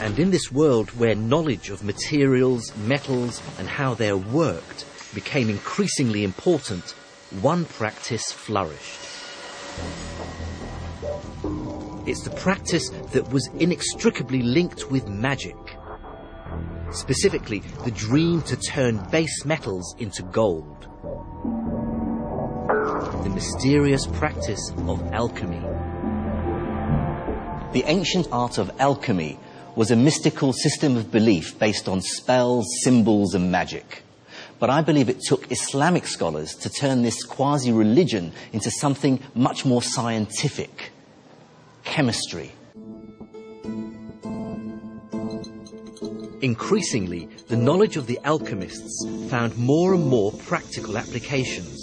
And in this world where knowledge of materials, metals, and how they're worked became increasingly important, one practice flourished. It's the practice that was inextricably linked with magic. Specifically, the dream to turn base metals into gold. The mysterious practice of alchemy. The ancient art of alchemy was a mystical system of belief based on spells, symbols, and magic. But I believe it took Islamic scholars to turn this quasi-religion into something much more scientific. Chemistry. Increasingly, the knowledge of the alchemists found more and more practical applications.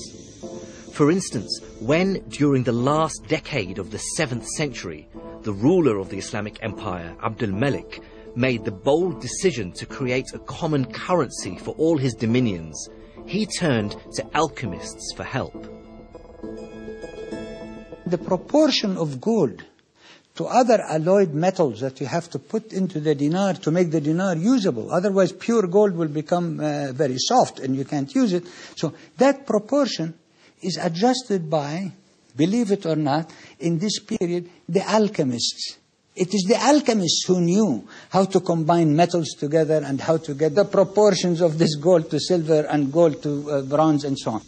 For instance, when, during the last decade of the 7th century, the ruler of the Islamic Empire, Abd al-Malik, made the bold decision to create a common currency for all his dominions, he turned to alchemists for help. The proportion of gold to other alloyed metals that you have to put into the dinar to make the dinar usable. Otherwise, pure gold will become very soft and you can't use it. So that proportion is adjusted by, believe it or not, in this period, the alchemists. It is the alchemists who knew how to combine metals together and how to get the proportions of this gold to silver and gold to bronze and so on.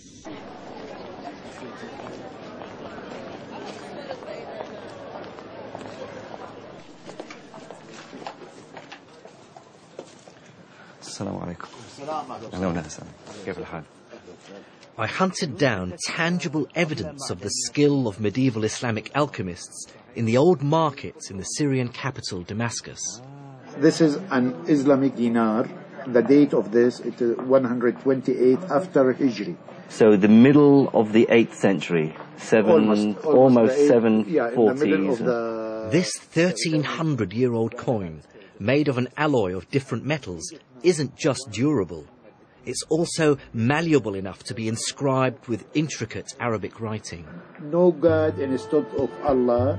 Assalamu alaikum. I hunted down tangible evidence of the skill of medieval Islamic alchemists in the old markets in the Syrian capital, Damascus. This is an Islamic dinar. The date of this is 128 after Hijri. So the middle of the 8th century, almost 740s. Yeah, in the middle of the... This 1300-year-old coin, made of an alloy of different metals, isn't just durable. It's also malleable enough to be inscribed with intricate Arabic writing. No God instead of Allah.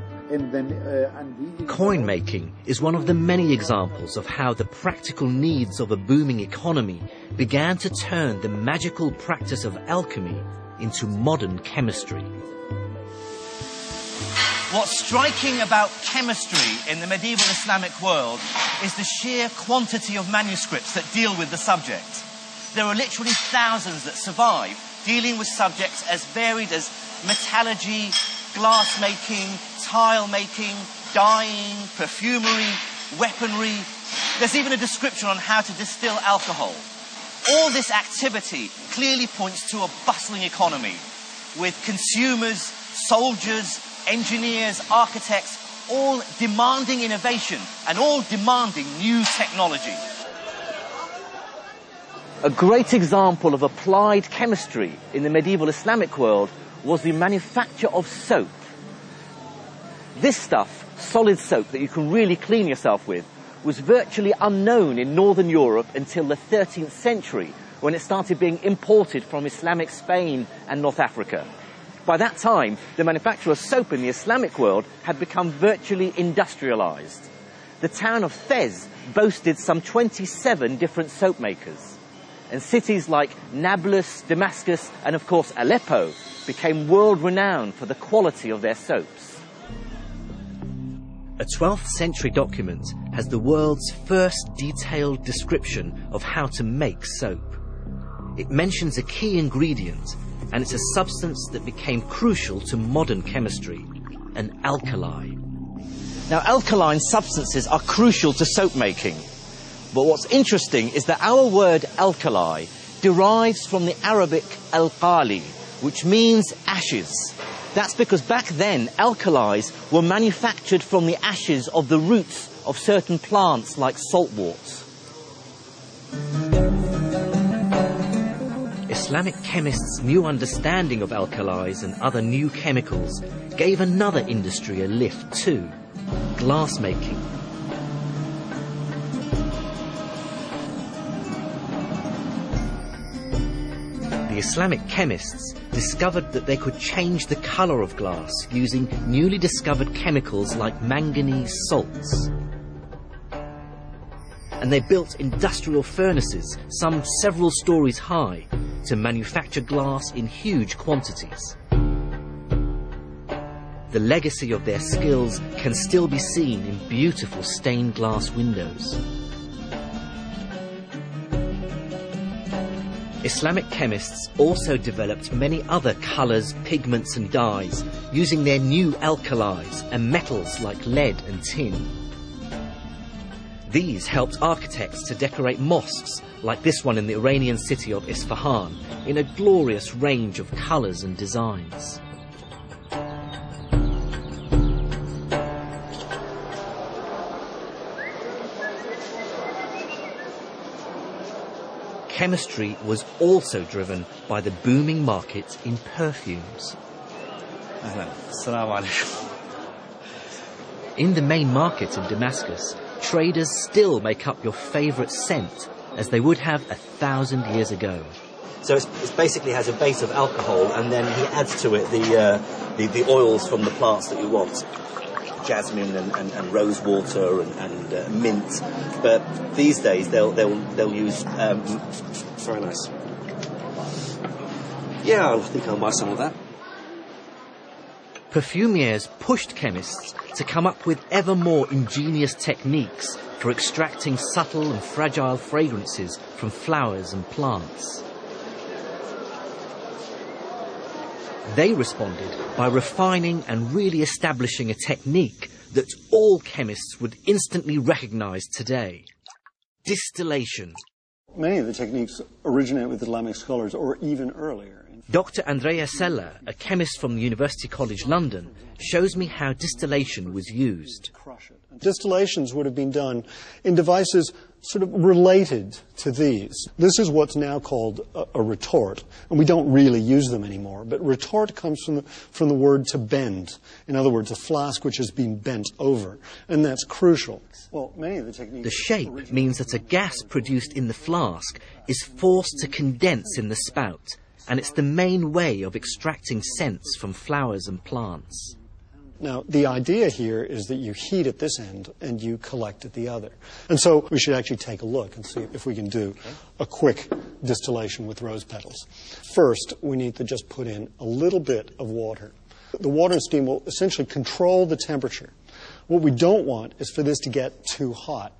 Coin making is one of the many examples of how the practical needs of a booming economy began to turn the magical practice of alchemy into modern chemistry. What's striking about chemistry in the medieval Islamic world is the sheer quantity of manuscripts that deal with the subject. There are literally thousands that survive, dealing with subjects as varied as metallurgy, glass making, tile making, dyeing, perfumery, weaponry. There's even a description on how to distill alcohol. All this activity clearly points to a bustling economy, with consumers, soldiers, engineers, architects, all demanding innovation and all demanding new technology. A great example of applied chemistry in the medieval Islamic world was the manufacture of soap. This stuff, solid soap that you can really clean yourself with, was virtually unknown in Northern Europe until the 13th century, when it started being imported from Islamic Spain and North Africa. By that time, the manufacture of soap in the Islamic world had become virtually industrialized. The town of Fez boasted some 27 different soap makers. And cities like Nablus, Damascus, and of course Aleppo became world-renowned for the quality of their soaps. A 12th century document has the world's first detailed description of how to make soap. It mentions a key ingredient, and it's a substance that became crucial to modern chemistry, an alkali. Now, alkaline substances are crucial to soap making. But what's interesting is that our word alkali derives from the Arabic al-qali, which means ashes. That's because back then, alkalis were manufactured from the ashes of the roots of certain plants like saltwort. Islamic chemists' new understanding of alkalis and other new chemicals gave another industry a lift too: glass making. The Islamic chemists discovered that they could change the color of glass using newly discovered chemicals like manganese salts. and they built industrial furnaces, some several stories high, to manufacture glass in huge quantities. The legacy of their skills can still be seen in beautiful stained glass windows. Islamic chemists also developed many other colours, pigments and dyes, using their new alkalis and metals like lead and tin. These helped architects to decorate mosques, like this one in the Iranian city of Isfahan, in a glorious range of colours and designs. Chemistry was also driven by the booming market in perfumes. In the main market in Damascus, traders still make up your favourite scent, as they would have 1,000 years ago. So it basically has a base of alcohol, and then he adds to it the oils from the plants that you want. Jasmine and rose water and mint, but these days they'll use. Very nice. Yeah, I think I'll buy some of that. Perfumiers pushed chemists to come up with ever more ingenious techniques for extracting subtle and fragile fragrances from flowers and plants. They responded by refining and really establishing a technique that all chemists would instantly recognize today: distillation. Many of the techniques originate with Islamic scholars or even earlier. Dr. Andrea Sella, a chemist from the University College London, shows me how distillation was used. Distillations would have been done in devices sort of related to these. This is what's now called a retort, and we don't really use them anymore. But retort comes from the word to bend. In other words, a flask which has been bent over, and that's crucial. Well, many of the techniques. The shape means that a gas produced in the flask is forced to condense in the spout, and it's the main way of extracting scents from flowers and plants. Now, the idea here is that you heat at this end and you collect at the other. And so we should actually take a look and see if we can do a quick distillation with rose petals. First, we need to just put in a little bit of water. The water and steam will essentially control the temperature. What we don't want is for this to get too hot.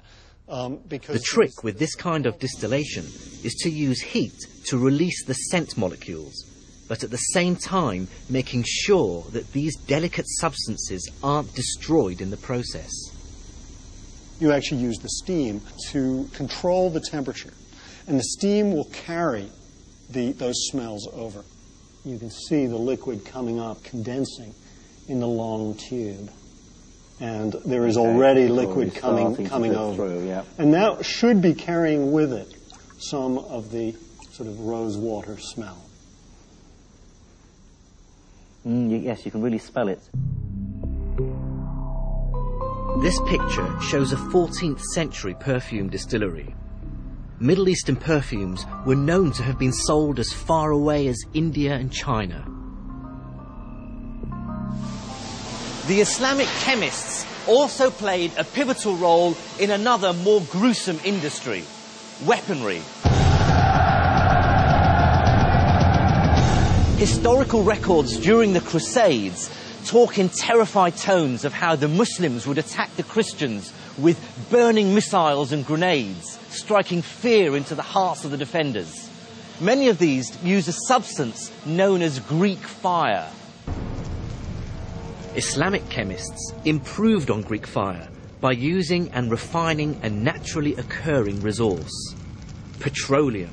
The trick with this kind of distillation is to use heat to release the scent molecules, but at the same time making sure that these delicate substances aren't destroyed in the process. You actually use the steam to control the temperature, and the steam will carry those smells over. You can see the liquid coming up, condensing in the long tube. And there is already liquid coming over. Through, yeah. And that should be carrying with it some of the sort of rose water smell. Yes, you can really smell it. This picture shows a 14th century perfume distillery. Middle Eastern perfumes were known to have been sold as far away as India and China. The Islamic chemists also played a pivotal role in another more gruesome industry: weaponry. Historical records during the Crusades talk in terrified tones of how the Muslims would attack the Christians with burning missiles and grenades, striking fear into the hearts of the defenders. Many of these use a substance known as Greek fire. Islamic chemists improved on Greek fire by using and refining a naturally occurring resource: petroleum.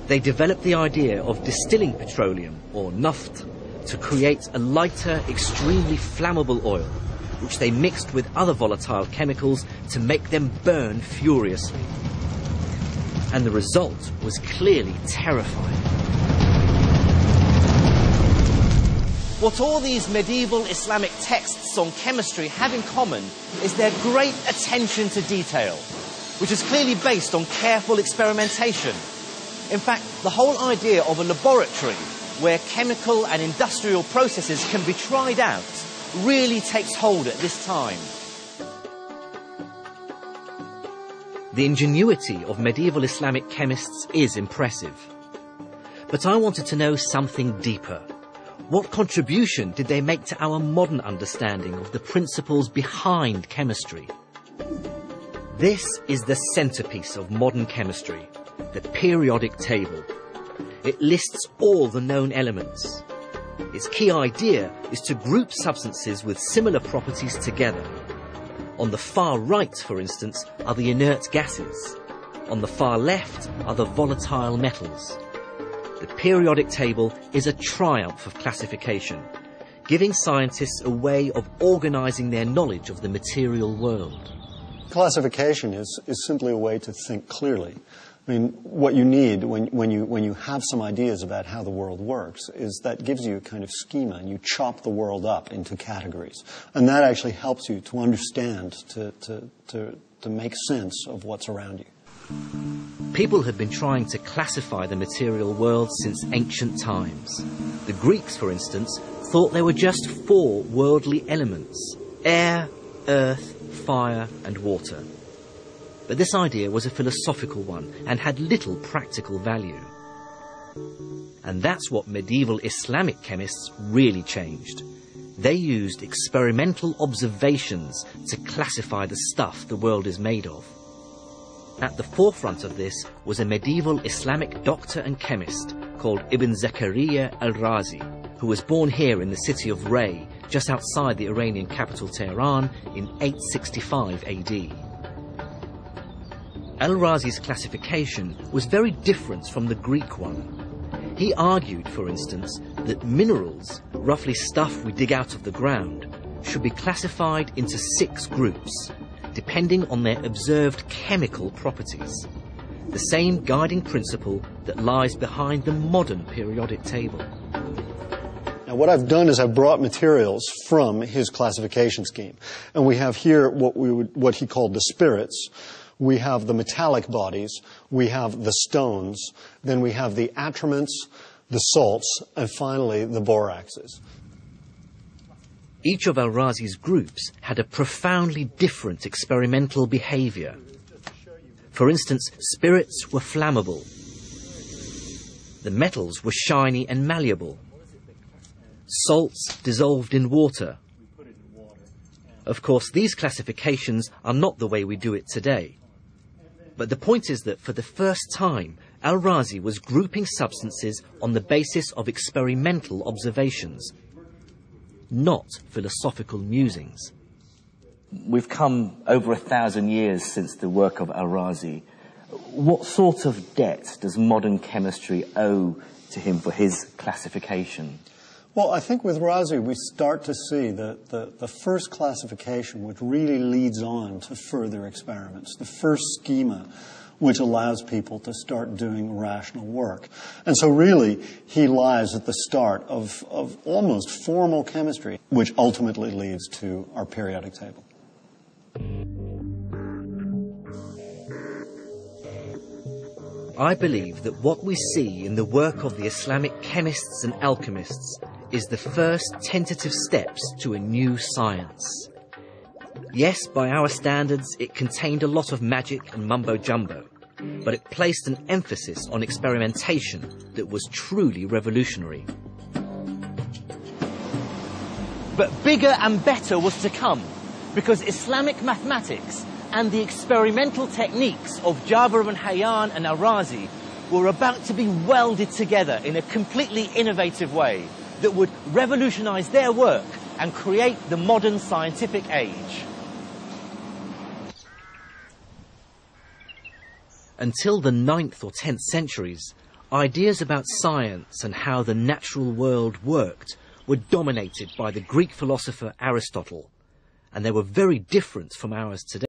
They developed the idea of distilling petroleum, or naft, to create a lighter, extremely flammable oil, which they mixed with other volatile chemicals to make them burn furiously. And the result was clearly terrifying. What all these medieval Islamic texts on chemistry have in common is their great attention to detail, which is clearly based on careful experimentation. In fact, the whole idea of a laboratory where chemical and industrial processes can be tried out really takes hold at this time. The ingenuity of medieval Islamic chemists is impressive. But I wanted to know something deeper. What contribution did they make to our modern understanding of the principles behind chemistry? This is the centerpiece of modern chemistry, the periodic table. It lists all the known elements. Its key idea is to group substances with similar properties together. On the far right, for instance, are the inert gases. On the far left are the volatile metals. The periodic table is a triumph of classification, giving scientists a way of organizing their knowledge of the material world. Classification is simply a way to think clearly. I mean, what you need when you have some ideas about how the world works is that gives you a kind of schema, and you chop the world up into categories. And that actually helps you to understand, to make sense of what's around you. People have been trying to classify the material world since ancient times. The Greeks, for instance, thought there were just 4 worldly elements: air, earth, fire and water. But this idea was a philosophical one and had little practical value. And that's what medieval Islamic chemists really changed. They used experimental observations to classify the stuff the world is made of. At the forefront of this was a medieval Islamic doctor and chemist called Ibn Zakaria al-Razi, who was born here in the city of Ray, just outside the Iranian capital Tehran, in 865 AD. Al-Razi's classification was very different from the Greek one. He argued, for instance, that minerals, roughly stuff we dig out of the ground, should be classified into 6 groups, depending on their observed chemical properties. The same guiding principle that lies behind the modern periodic table. Now, what I've done is I've brought materials from his classification scheme. And we have here what he called the spirits. We have the metallic bodies, we have the stones, then we have the atriments, the salts, and finally the boraxes. Each of al-Razi's groups had a profoundly different experimental behavior. For instance, spirits were flammable. The metals were shiny and malleable. Salts dissolved in water. Of course, these classifications are not the way we do it today. But the point is that for the first time, al-Razi was grouping substances on the basis of experimental observations, not philosophical musings. We've come over 1,000 years since the work of al-Razi. What sort of debt does modern chemistry owe to him for his classification? Well, I think with Razi we start to see the first classification which really leads on to further experiments, the first schema which allows people to start doing rational work. And so really he lies at the start of almost formal chemistry, which ultimately leads to our periodic table. I believe that what we see in the work of the Islamic chemists and alchemists is the first tentative steps to a new science. Yes, by our standards, it contained a lot of magic and mumbo-jumbo, but it placed an emphasis on experimentation that was truly revolutionary. But bigger and better was to come, because Islamic mathematics and the experimental techniques of Jabir ibn Hayyan and al-Razi were about to be welded together in a completely innovative way that would revolutionize their work and create the modern scientific age. Until the 9th or 10th centuries, ideas about science and how the natural world worked were dominated by the Greek philosopher Aristotle, and they were very different from ours today.